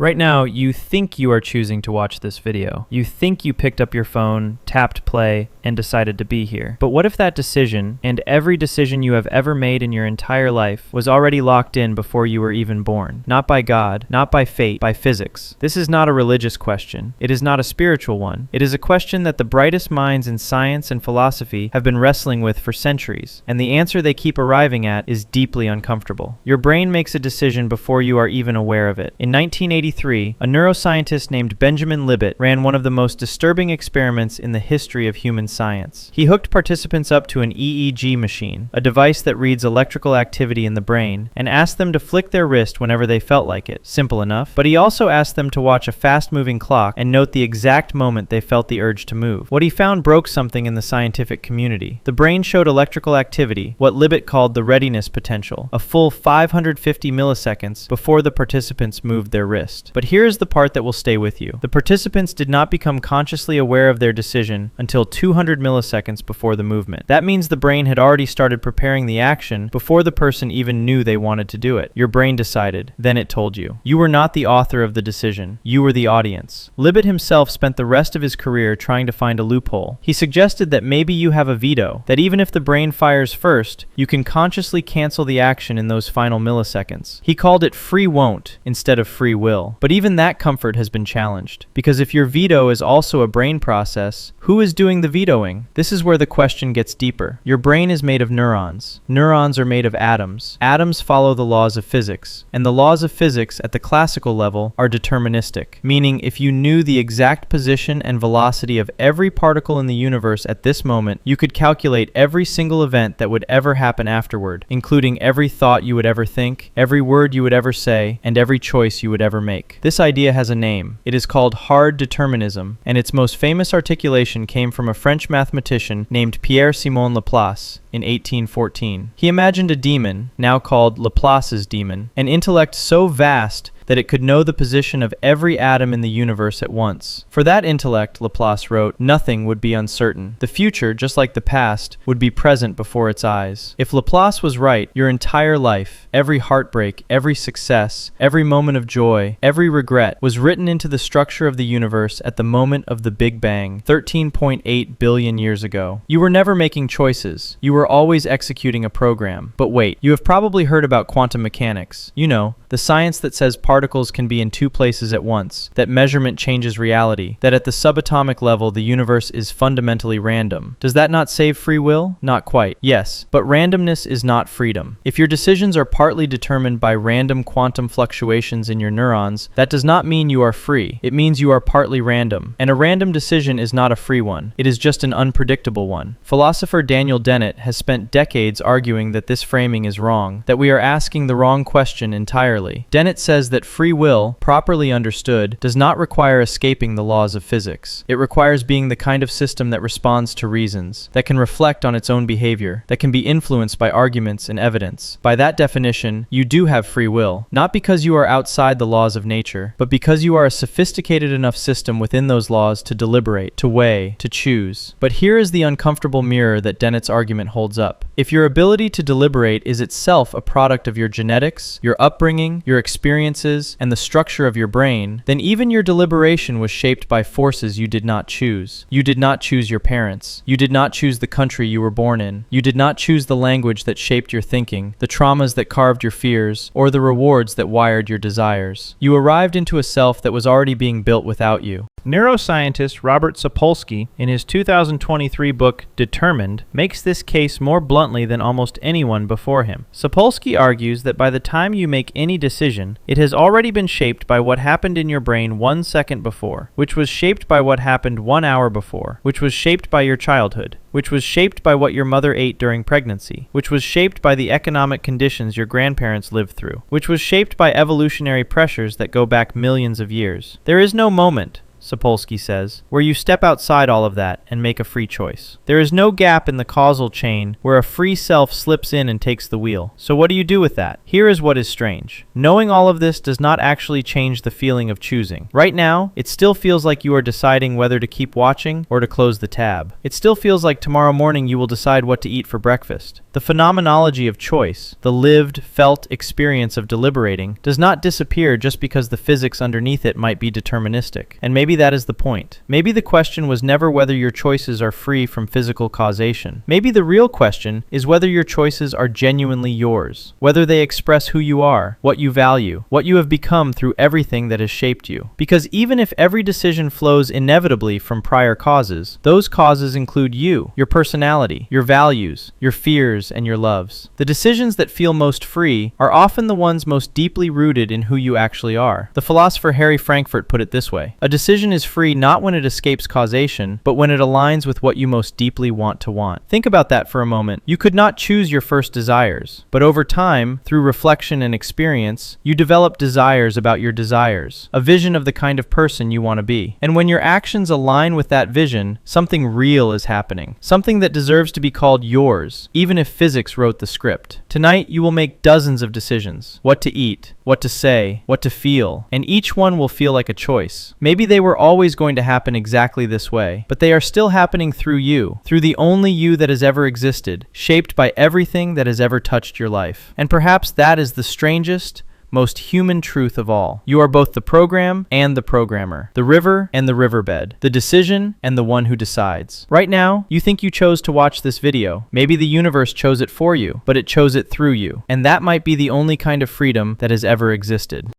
Right now, you think you are choosing to watch this video. You think you picked up your phone, tapped play, and decided to be here. But what if that decision, and every decision you have ever made in your entire life, was already locked in before you were even born? Not by God, not by fate, by physics. This is not a religious question. It is not a spiritual one. It is a question that the brightest minds in science and philosophy have been wrestling with for centuries, and the answer they keep arriving at is deeply uncomfortable. Your brain makes a decision before you are even aware of it. In 1983, a neuroscientist named Benjamin Libet ran one of the most disturbing experiments in the history of human science. He hooked participants up to an EEG machine, a device that reads electrical activity in the brain, and asked them to flick their wrist whenever they felt like it. Simple enough. But he also asked them to watch a fast-moving clock and note the exact moment they felt the urge to move. What he found broke something in the scientific community. The brain showed electrical activity, what Libet called the readiness potential, a full 550 milliseconds before the participants moved their wrist. But here is the part that will stay with you. The participants did not become consciously aware of their decision until 200 milliseconds before the movement. That means the brain had already started preparing the action before the person even knew they wanted to do it. Your brain decided, then it told you. You were not the author of the decision. You were the audience. Libet himself spent the rest of his career trying to find a loophole. He suggested that maybe you have a veto, that even if the brain fires first, you can consciously cancel the action in those final milliseconds. He called it free won't instead of free will. But even that comfort has been challenged. Because if your veto is also a brain process, who is doing the vetoing? This is where the question gets deeper. Your brain is made of neurons. Neurons are made of atoms. Atoms follow the laws of physics. And the laws of physics at the classical level are deterministic, meaning if you knew the exact position and velocity of every particle in the universe at this moment, you could calculate every single event that would ever happen afterward, including every thought you would ever think, every word you would ever say, and every choice you would ever make. This idea has a name. It is called hard determinism, and its most famous articulation came from a French mathematician named Pierre-Simon Laplace in 1814. He imagined a demon, now called Laplace's demon, an intellect so vast that it could know the position of every atom in the universe at once. For that intellect, Laplace wrote, nothing would be uncertain. The future, just like the past, would be present before its eyes. If Laplace was right, your entire life, every heartbreak, every success, every moment of joy, every regret, was written into the structure of the universe at the moment of the Big Bang, 13.8 billion years ago. You were never making choices. You were always executing a program. But wait, you have probably heard about quantum mechanics. You know, the science that says particles can be in two places at once, that measurement changes reality, that at the subatomic level the universe is fundamentally random. Does that not save free will? Not quite. Yes, but randomness is not freedom. If your decisions are partly determined by random quantum fluctuations in your neurons, that does not mean you are free. It means you are partly random. And a random decision is not a free one. It is just an unpredictable one. Philosopher Dennett has spent decades arguing that this framing is wrong, that we are asking the wrong question entirely. Dennett says that free will, properly understood, does not require escaping the laws of physics. It requires being the kind of system that responds to reasons, that can reflect on its own behavior, that can be influenced by arguments and evidence. By that definition, you do have free will, not because you are outside the laws of nature, but because you are a sophisticated enough system within those laws to deliberate, to weigh, to choose. But here is the uncomfortable mirror that Dennett's argument holds up. If your ability to deliberate is itself a product of your genetics, your upbringing, your experiences, and the structure of your brain, then even your deliberation was shaped by forces you did not choose. You did not choose your parents. You did not choose the country you were born in. You did not choose the language that shaped your thinking, the traumas that carved your fears, or the rewards that wired your desires. You arrived into a self that was already being built without you. Neuroscientist Robert Sapolsky, in his 2023 book Determined, makes this case more bluntly than almost anyone before him. Sapolsky argues that by the time you make any decision, it has already been shaped by what happened in your brain 1 second before, which was shaped by what happened 1 hour before, which was shaped by your childhood, which was shaped by what your mother ate during pregnancy, which was shaped by the economic conditions your grandparents lived through, which was shaped by evolutionary pressures that go back millions of years. There is no moment, Sapolsky says, where you step outside all of that and make a free choice. There is no gap in the causal chain where a free self slips in and takes the wheel. So what do you do with that? Here is what is strange. Knowing all of this does not actually change the feeling of choosing. Right now, it still feels like you are deciding whether to keep watching or to close the tab. It still feels like tomorrow morning you will decide what to eat for breakfast. The phenomenology of choice, the lived, felt experience of deliberating, does not disappear just because the physics underneath it might be deterministic. And maybe that is the point. Maybe the question was never whether your choices are free from physical causation. Maybe the real question is whether your choices are genuinely yours, whether they express who you are, what you value, what you have become through everything that has shaped you. Because even if every decision flows inevitably from prior causes, those causes include you, your personality, your values, your fears, and your loves. The decisions that feel most free are often the ones most deeply rooted in who you actually are. The philosopher Frankfurt put it this way: a decision is free not when it escapes causation, but when it aligns with what you most deeply want to want. Think about that for a moment. You could not choose your first desires, but over time, through reflection and experience, you develop desires about your desires, a vision of the kind of person you want to be. And when your actions align with that vision, something real is happening, something that deserves to be called yours, even if physics wrote the script. Tonight, you will make dozens of decisions: what to eat, what to say, what to feel, and each one will feel like a choice. Maybe they were always going to happen exactly this way, but they are still happening through you, through the only you that has ever existed, shaped by everything that has ever touched your life. And perhaps that is the strangest, most human truth of all. You are both the program and the programmer, the river and the riverbed, the decision and the one who decides. Right now, you think you chose to watch this video. Maybe the universe chose it for you, but it chose it through you. And that might be the only kind of freedom that has ever existed.